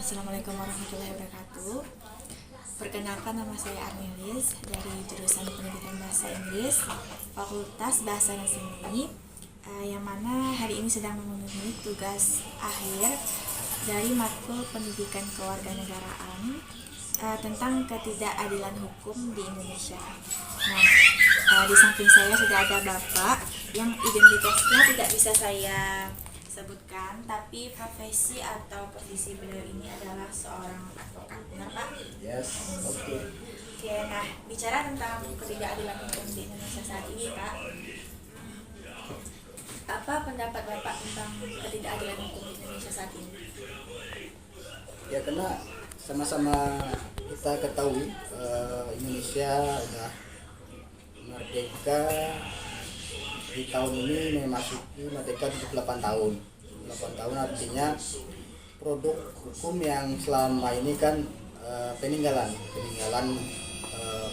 Assalamualaikum warahmatullahi wabarakatuh. Perkenalkan, nama saya Arnelis dari jurusan Pendidikan Bahasa Inggris, Fakultas Bahasa dan Seni, yang mana hari ini sedang memenuhi tugas akhir dari matkul Pendidikan Kewarganegaraan tentang ketidakadilan hukum di Indonesia. Nah, di samping saya sudah ada Bapak yang identitasnya tidak bisa saya sebutkan, tapi profesi atau posisi beliau ini adalah seorang advokat. Benar, Pak? Yes, oke. Oke, nah bicara tentang ketidakadilan hukum di Indonesia saat ini, Pak, apa pendapat Bapak tentang ketidakadilan hukum di Indonesia saat ini? Ya, karena sama-sama kita ketahui Indonesia sudah merdeka di tahun ini, memasuki merdeka 78 tahun. 8 tahun artinya produk hukum yang selama ini kan peninggalan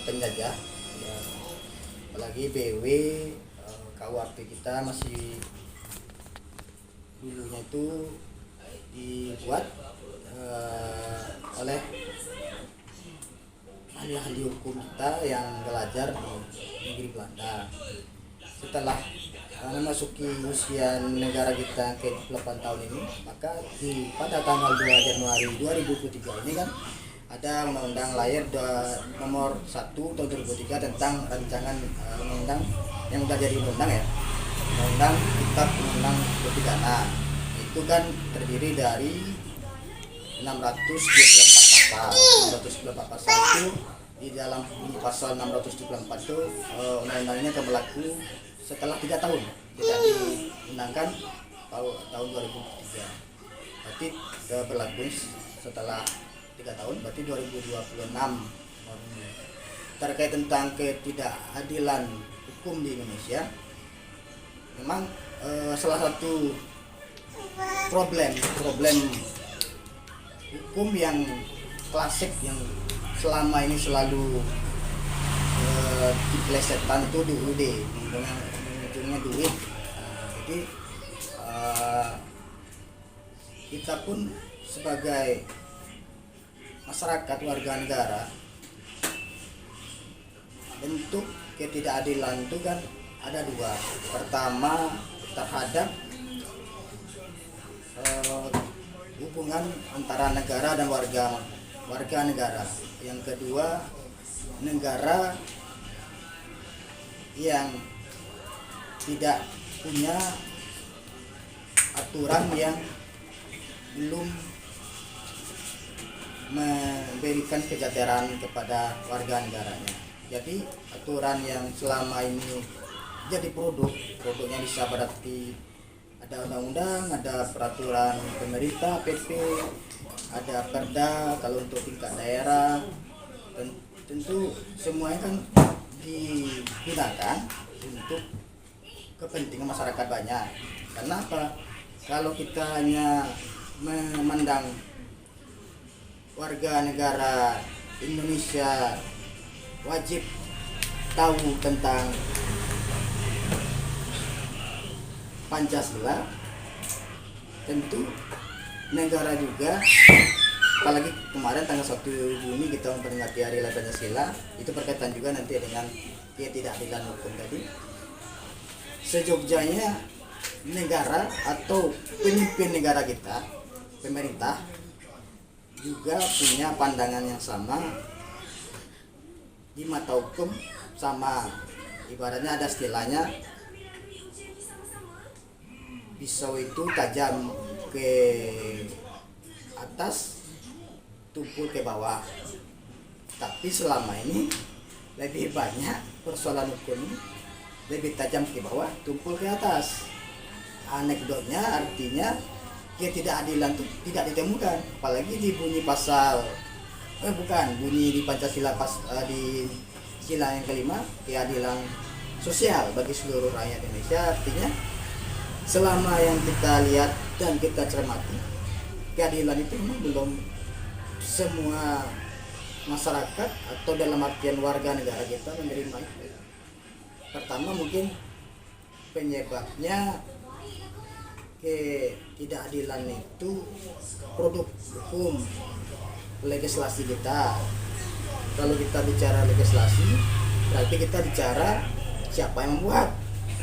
penjajah, ya, apalagi BW, KUHP kita masih dulunya itu dibuat oleh ahli-ahli hukum kita yang belajar di negeri Belanda. Setelah memasuki usia negara kita ke 8 tahun ini, maka pada tanggal 2 Januari 2023 ini kan ada Undang-Undang Lahir nomor 1 tahun 2003 tentang rancangan undang-undang yang sudah jadi undang, ya, Undang-Undang Kitab Undang Pidana. Itu kan terdiri dari 624 pasal itu. Di dalam pasal 674 itu undang-undangnya akan berlaku setelah 3 tahun, tidak diundangkan tahun 2003. Berarti berlaku setelah 3 tahun, berarti 2026. Terkait tentang ketidakadilan hukum di Indonesia, memang salah satu problem hukum yang klasik yang selama ini selalu dipelesetkan itu di UUD, ujungnya duit. Jadi kita pun sebagai masyarakat warga negara, bentuk ketidakadilan itu kan ada dua. Pertama, terhadap hubungan antara negara dan warga negara. Yang kedua, negara yang tidak punya aturan yang belum memberikan kesejahteraan kepada warga negaranya. Jadi aturan yang selama ini jadi produknya bisa berarti ada undang-undang, ada peraturan pemerintah, PP, ada perda kalau untuk tingkat daerah, tentu semuanya kan digunakan untuk kepentingan masyarakat banyak. Karena apa? Kalau kita hanya memandang warga negara Indonesia wajib tahu tentang Pancasila, tentu negara juga, apalagi kemarin tanggal 1 Juni kita memperingati Hari Lahir Pancasila, itu berkaitan juga nanti dengan ketidakadilan hukum tadi. Sejogjanya negara atau pemimpin negara kita, pemerintah, juga punya pandangan yang sama di mata hukum, sama. Ibaratnya ada istilahnya, pisau itu tajam ke atas, tumpul ke bawah. Tapi selama ini lebih banyak persoalan hukum ini lebih tajam ke bawah, tumpul ke atas. Anekdotnya artinya ketidakadilan itu tidak ditemukan, apalagi di bunyi bunyi di Pancasila di sila yang kelima, keadilan sosial bagi seluruh rakyat Indonesia. Artinya selama yang kita lihat dan kita cermati, keadilan itu memang belum semua masyarakat atau dalam artian warga negara kita menerima itu. Pertama, mungkin penyebabnya ketidakadilan itu produk hukum legislasi kita. Kalau kita bicara legislasi, berarti kita bicara siapa yang membuat.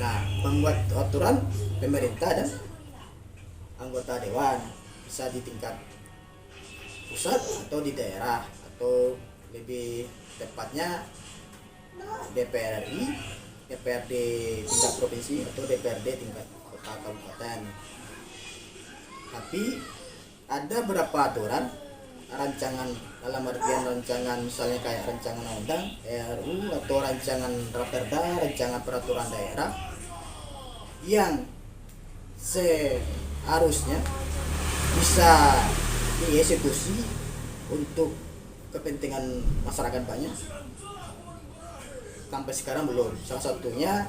Nah, membuat aturan pemerintah dan anggota dewan, bisa di tingkat pusat atau di daerah, atau lebih tepatnya DPR RI, DPRD tingkat provinsi, atau DPRD tingkat kota kabupaten. Tapi ada beberapa aturan rancangan, dalam artian rancangan misalnya kayak rancangan undang RUU atau rancangan raperda, rancangan peraturan daerah yang seharusnya bisa dieksekusi untuk kepentingan masyarakat banyak, sampai sekarang belum. Salah satunya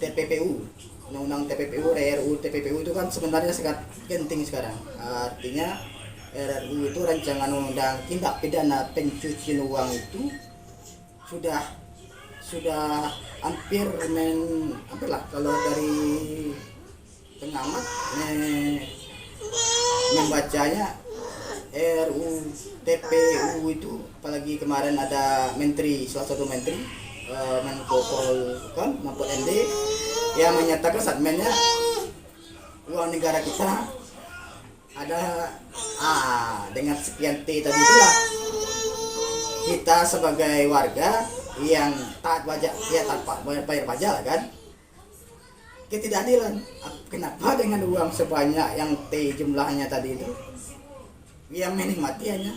TPPU, undang-undang TPPU, RUU TPPU itu kan sebenarnya sangat penting sekarang. Artinya RUU itu rancangan undang tindak pidana pencucian uang itu sudah hampir lah kalau dari pengamat membacanya. RUU TPU itu, apalagi kemarin ada salah satu menteri Menko Polhukam Mahfud MD yang menyatakan statementnya uang negara kita ada dengan sekian T tadi itulah kita sebagai warga yang taat pajak, ya tanpa bayar pajak lah kan, ketidakadilan. Kenapa dengan uang sebanyak yang T jumlahnya tadi itu yang menikmati hanya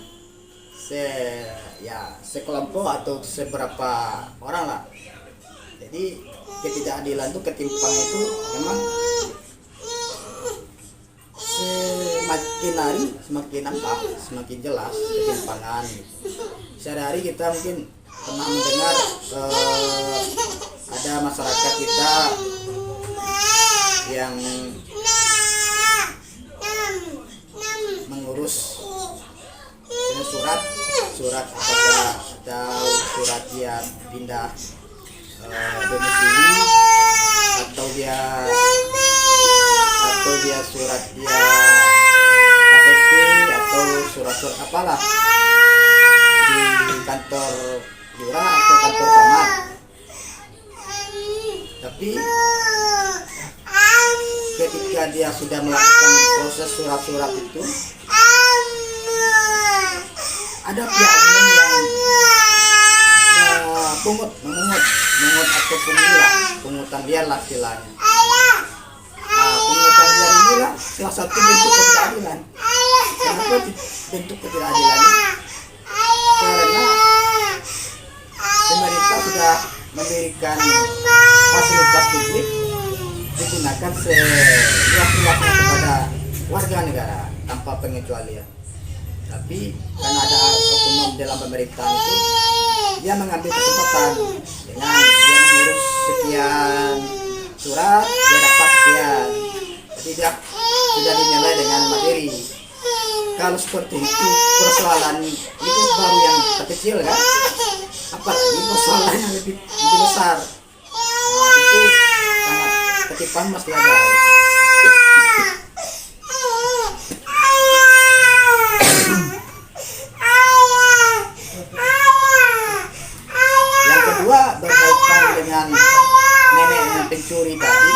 sekelompok atau seberapa orang lah. Jadi ketidakadilan itu, ketimpangan itu memang semakin hari semakin nampak, semakin jelas ketimpangan. Sehari-hari kita mungkin pernah mendengar ada masyarakat kita yang mengurus surat apakah atau surat dia pindah domisili, atau dia surat dia KTP atau surat apalah di kantor lurah atau kantor camat. Tapi ketika dia sudah melakukan proses surat-surat itu, ada pihak umum yang mengut atau pungutan liar lah istilahnya. Pungutan liar inilah salah satu bentuk ketidakadilan. Kenapa bentuk ketidakadilannya? Karena pemerintah sudah memberikan fasilitas publik digunakan seluas-luasnya kepada warga negara tanpa pengecualian. Tapi karena ada oknum dalam pemerintahan itu, dia mengambil kesempatan dengan dia mengurus sekian surat, dia dapat sekian. Jadi dia sudah dinilai dengan materi. Kalau seperti itu, persoalan itu baru yang terkecil kan, apalagi persoalan yang lebih besar. Itu sangat ketipan masih ada. Yang kedua berkaitan dengan nenek yang pencuri tadi.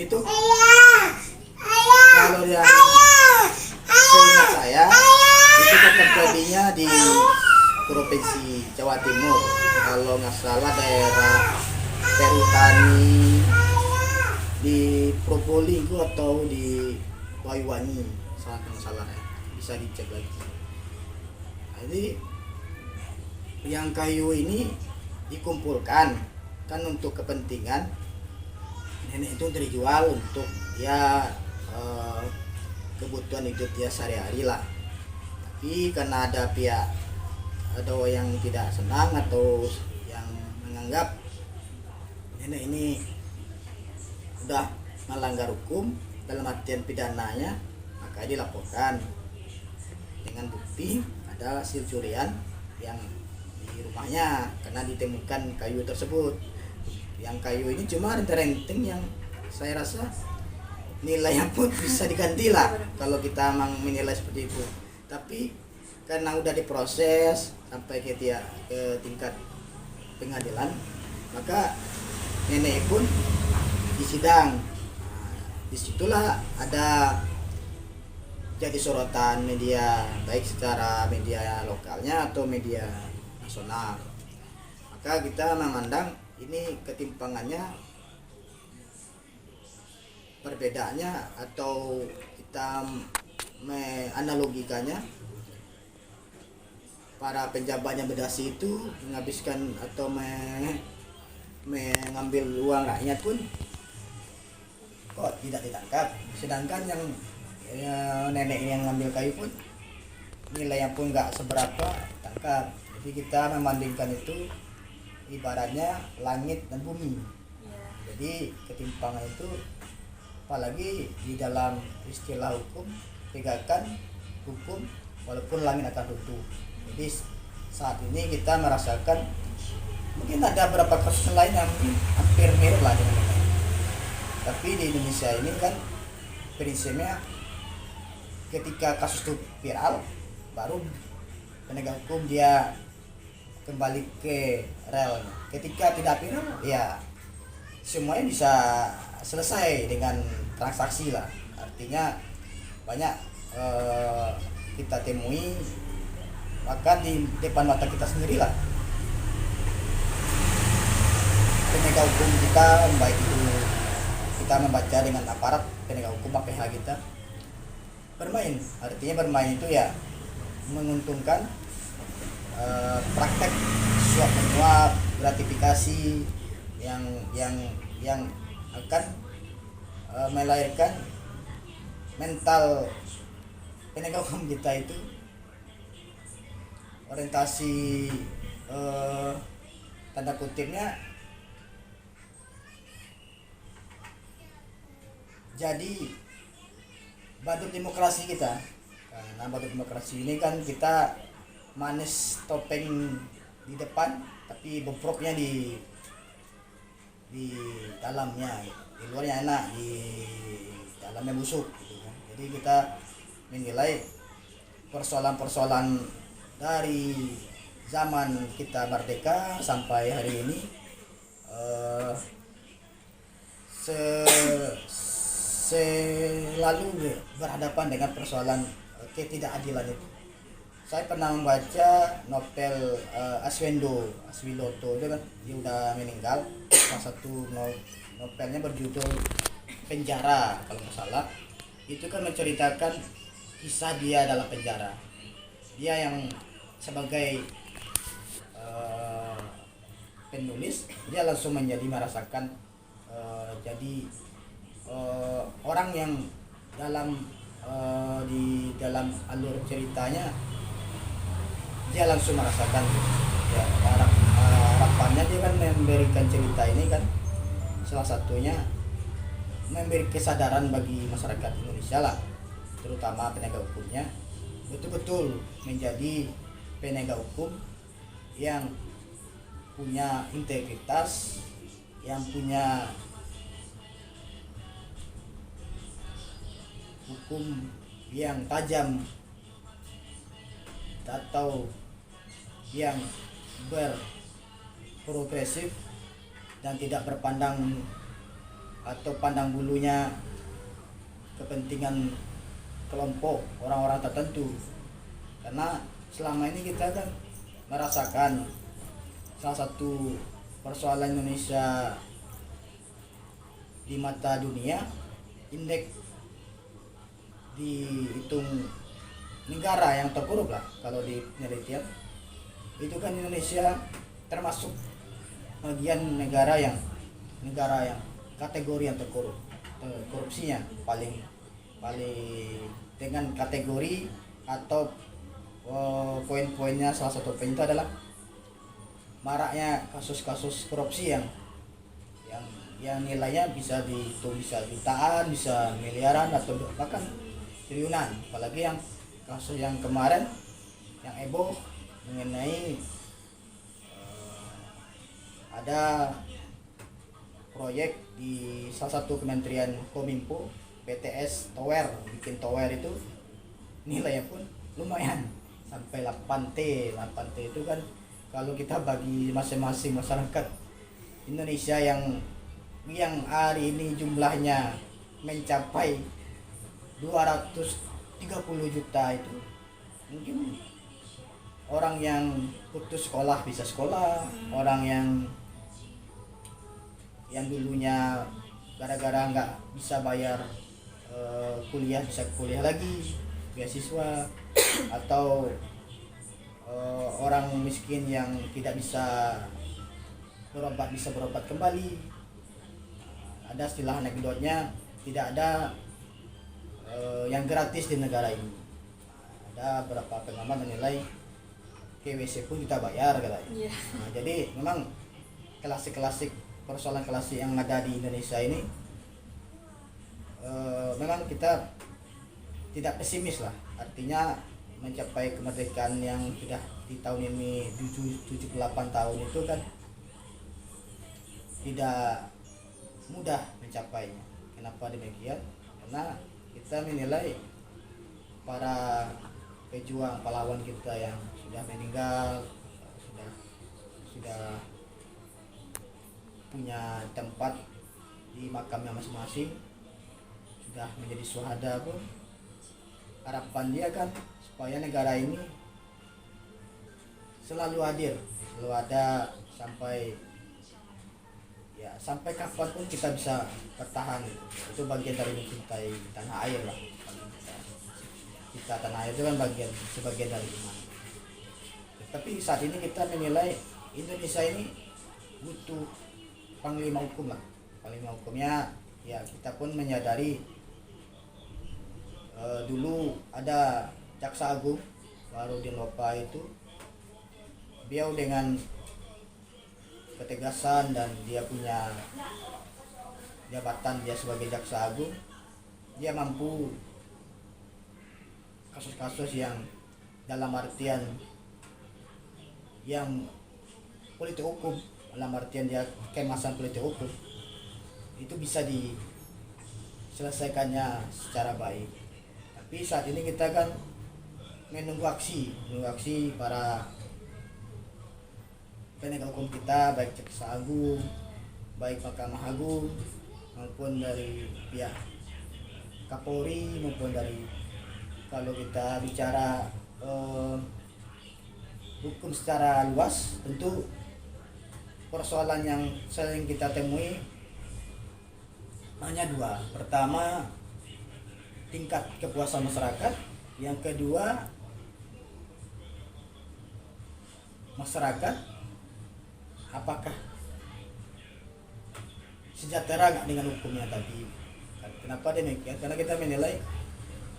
Itu kalau yang seingat saya itu terjadinya di Provinsi Jawa Timur, kalau nggak salah daerah Perhutani, di Probolinggo atau di Banyuwangi, salah ya, bisa dicek lagi. Jadi yang kayu ini dikumpulkan kan untuk kepentingan nenek itu terjual untuk kebutuhan hidup dia sehari-hari lah. Tapi karena ada yang tidak senang atau yang menganggap nenek ini udah melanggar hukum dalam artian pidananya, maka dilaporkan dengan bukti ada hasil curian yang di rumahnya karena ditemukan kayu tersebut. yang kayu ini cuma renting yang saya rasa nilainya pun bisa diganti lah kalau kita memang menilai seperti itu. Tapi karena udah diproses sampai ke tingkat pengadilan, maka nenek pun disidang. Disitulah ada jadi sorotan media, baik secara media lokalnya atau media nasional. Maka kita memandang ini ketimpangannya, perbedaannya, atau kita menganalogikannya, para penjabat yang berdasi itu menghabiskan atau mengambil uang rakyat pun kok tidak ditangkap, sedangkan yang nenek yang ngambil kayu pun nilainya pun nggak seberapa tangkap. Jadi kita membandingkan itu ibaratnya langit dan bumi. Jadi ketimpangan itu, apalagi di dalam istilah hukum, tegakkan hukum walaupun langit akan runtuh. Jadi saat ini kita merasakan, mungkin ada beberapa kasus lain yang hampir mirip lah dengan ini. Tapi di Indonesia ini kan prinsipnya ketika kasus itu viral, baru penegak hukum dia kembali ke rel. Ketika tidak viral, ya semuanya bisa selesai dengan transaksi lah. Artinya banyak kita temui, bahkan di depan mata kita sendiri lah, penegak hukum kita, baik itu kita membaca dengan aparat penegak hukum APH kita, bermain. Artinya bermain itu ya menguntungkan praktek suap menyuap, gratifikasi yang akan melahirkan mental penegak hukum kita itu orientasi tanda kutipnya jadi badut demokrasi kita. Karena badut demokrasi ini kan kita manis topeng di depan, tapi bobroknya di dalamnya, di luarnya enak, di dalamnya busuk gitu kan. Jadi kita menilai persoalan-persoalan dari zaman kita merdeka sampai hari ini selalu berhadapan dengan persoalan ketidakadilan itu. Saya pernah membaca novel Aswiloto itu kan, dia udah meninggal. Salah satu novelnya berjudul Penjara kalau nggak salah. Itu kan menceritakan kisah dia dalam penjara. Dia yang sebagai penulis, dia langsung menjadi merasakan jadi orang yang di dalam alur ceritanya dia langsung merasakan ya, harapannya dia kan memberikan cerita ini kan salah satunya memberi kesadaran bagi masyarakat Indonesia lah, terutama penegak hukumnya, betul-betul menjadi penegak hukum yang punya integritas, yang punya hukum yang tajam atau yang berprogresif dan tidak berpandang atau pandang bulunya kepentingan kelompok orang-orang tertentu. Karena selama ini kita kan merasakan salah satu persoalan Indonesia di mata dunia, indeks dihitung negara yang terkorup lah kalau di penelitian itu kan Indonesia termasuk bagian negara yang kategori yang terkorup, korupsinya paling dengan kategori atau poin-poinnya. Salah satu poin itu adalah maraknya kasus-kasus korupsi yang nilainya bisa jutaan, bisa miliaran atau bahkan triliunan. Apalagi yang kasus yang kemarin yang heboh mengenai ada proyek di salah satu kementerian Kominfo, PTS Tower, bikin tower itu nilainya pun lumayan sampai 8T. 8T itu kan kalau kita bagi masing-masing masyarakat Indonesia yang hari ini jumlahnya mencapai 230 juta, itu mungkin orang yang putus sekolah bisa sekolah, orang yang dulunya gara-gara nggak bisa bayar kuliah bisa kuliah lagi, beasiswa, atau orang miskin yang tidak bisa berobat bisa berobat kembali. Ada istilah anekdotnya, tidak ada yang gratis di negara ini. Ada beberapa pengamat menilai KWC pun kita bayar katanya. Nah, jadi memang klasik persoalan klasik yang ada di Indonesia ini memang kita tidak pesimis lah. Artinya mencapai kemerdekaan yang sudah di tahun ini 78 tahun itu kan tidak mudah mencapainya. Kenapa demikian? Karena kita menilai para pejuang pahlawan kita yang sudah meninggal, sudah punya tempat di makamnya masing-masing, sudah menjadi syuhada pun, harapan dia kan supaya negara ini selalu hadir, selalu ada sampai kapanpun kita bisa bertahan. Itu bagian dari mencintai tanah air lah. Kita tanah air itu kan sebagian dari iman. Tapi saat ini kita menilai Indonesia ini butuh panglima hukum lah. Panglima hukumnya ya kita pun menyadari dulu ada Jaksa Agung Baharudin Lopa itu, beliau dengan ketegasan dan dia punya jabatan dia sebagai Jaksa Agung, dia mampu kasus-kasus yang dalam artian yang politik hukum, dalam artian dia kemasan politik hukum, itu bisa diselesaikannya secara baik. Tapi saat ini kita kan menunggu aksi para penegak hukum kita, baik Jaksa Agung, baik Mahkamah Agung, maupun dari pihak Kapolri, maupun dari, kalau kita bicara hukum secara luas, tentu persoalan yang sering kita temui hanya dua. Pertama, tingkat kepuasan masyarakat. Yang kedua, masyarakat apakah sejahtera nggak dengan hukumnya tadi. Kenapa demikian? Karena kita menilai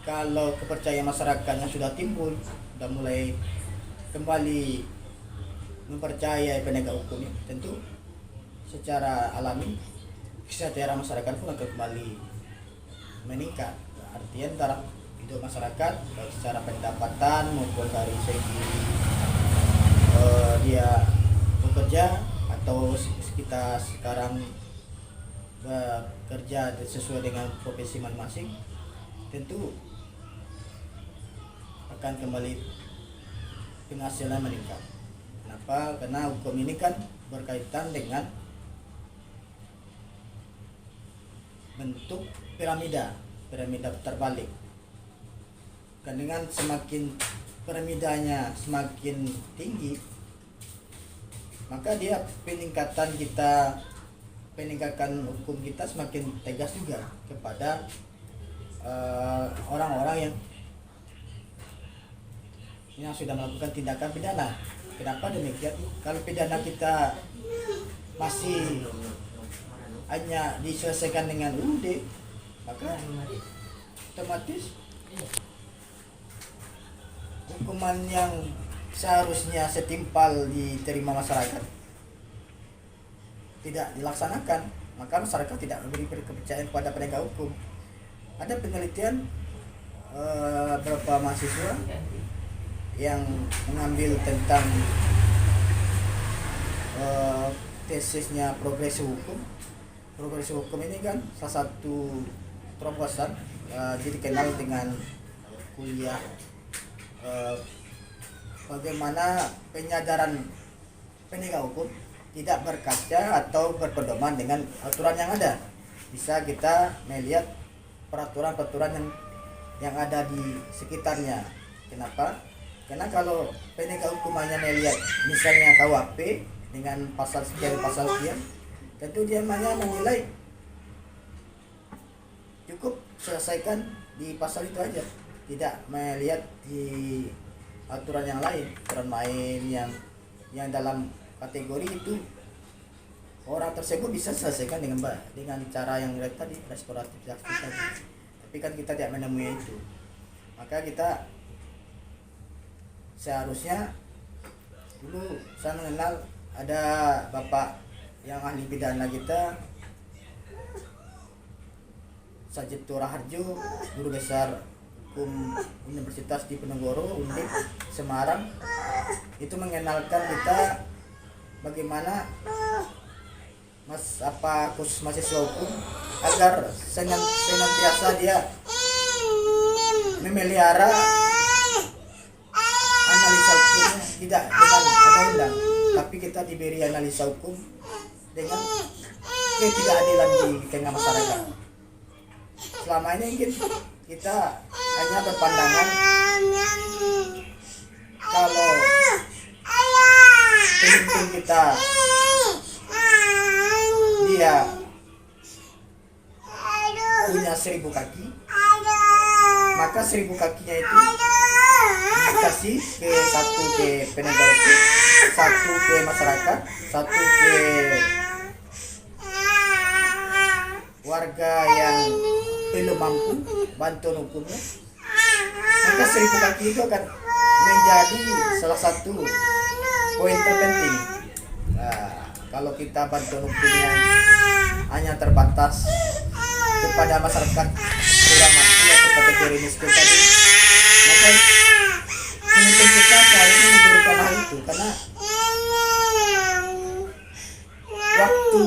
kalau kepercayaan masyarakatnya sudah timbul, sudah mulai kembali mempercayai penegak hukumnya, tentu secara alami kesejahteraan masyarakat pun akan kembali meningkat. Artinya taraf hidup masyarakat baik secara pendapatan maupun dari segi dia bekerja atau kita sekarang bekerja sesuai dengan profesi masing-masing, tentu akan kembali penghasilan meningkat. Kenapa? Karena hukum ini kan berkaitan dengan bentuk piramida terbalik. Dan dengan semakin piramidanya semakin tinggi, maka dia peningkatan hukum kita semakin tegas juga kepada orang-orang yang sudah melakukan tindakan pidana. Kenapa demikian? Kalau pidana kita masih hanya diselesaikan dengan UUD, maka otomatis hukuman yang seharusnya setimpal diterima masyarakat tidak dilaksanakan, maka masyarakat tidak memberi kepercayaan kepada penegak hukum. Ada penelitian beberapa mahasiswa yang mengambil tentang tesisnya progresi hukum, progresi hukum ini kan salah satu terobosan, jadi kenal dengan kuliah bagaimana penyadaran penegak hukum tidak berkaca atau berpedoman dengan aturan yang ada. Bisa kita melihat peraturan-peraturan yang ada di sekitarnya. Kenapa? Karena kalau penegak hukum hanya melihat misalnya KUHP dengan pasal sekian tentu dia hanya menilai cukup selesaikan di pasal itu aja, tidak melihat di aturan yang lain, aturan main yang dalam kategori itu orang tersebut bisa selesaikan dengan cara yang tadi, restoratif justice tadi. Tapi kan kita tidak menemui itu, maka kita seharusnya dulu saya mengenal ada bapak yang ahli pidana kita, Sajipto Raharjo, guru besar hukum Universitas Diponegoro Undip Semarang, itu mengenalkan kita bagaimana khusus mahasiswa hukum agar senantiasa dia memelihara analisa hukumnya tidak dengan undang-undang, tapi kita diberi analisa hukum dengan ketidakadilan di tengah masyarakat. Selama ini kita hanya berpandangan kalau pemimpin kita dia punya 1000 kaki, maka 1000 kakinya itu dikasih satu ke penegak hukum, satu ke masyarakat, satu ke warga yang belum mampu bantuan hukumnya, maka 1000 kaki itu akan menjadi salah satu poin terpenting. Nah, kalau kita bantuan hukumnya hanya terbatas kepada masyarakat kurang mampu atau kategori miskin tadi, maka pemimpin kita seharusnya memberikan hal itu, karena waktu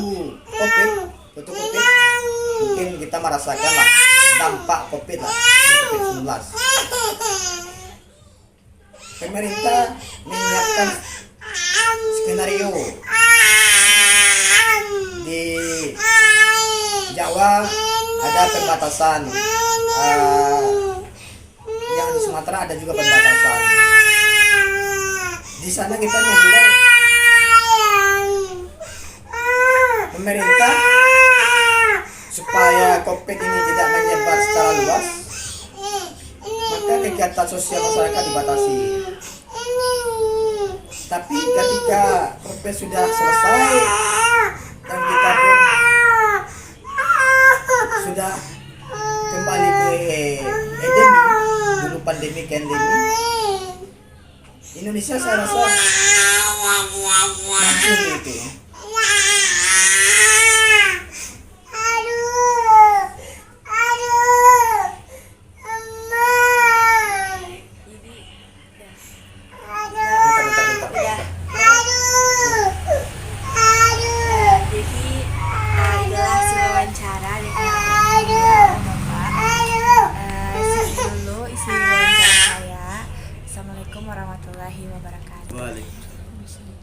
COVID mungkin kita merasakan lah dampak COVID lah, COVID-19. Pemerintah menyiapkan skenario di Jawa ada pembatasan, yang di Sumatera ada juga pembatasan. Di sana kita menilai pemerintah supaya COVID ini tidak menyebar secara luas, maka kegiatan sosial masyarakat dibatasi. Tapi ketika COVID sudah selesai dan kita pun sudah kembali ke endemi, dulu pandemi ke endemi, Indonesia saya rasa mampu itu. Warahmatullahi wabarakatuh. Waalaikumsalam.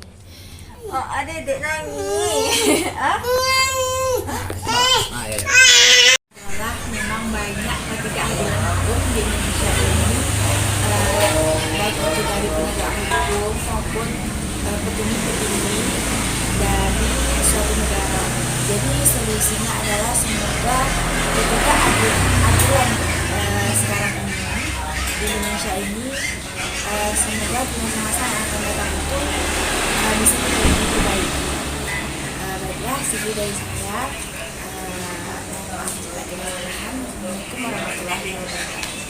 Oh, adek nangis. Adalah memang banyak ketidakadilan hukum di Indonesia ini, baik itu dari penegak hukum maupun petinggi-petinggi dari suatu negara. Jadi solusinya adalah semoga ketidakadilan sekarang ini di Indonesia ini, semoga di masa-masa yang akan datang itu bisa menjadi lebih baik. Baiklah, segitu dari saya. Mohon maaf jika ada kesalahan. Assalamualaikum warahmatullahi wabarakatuh.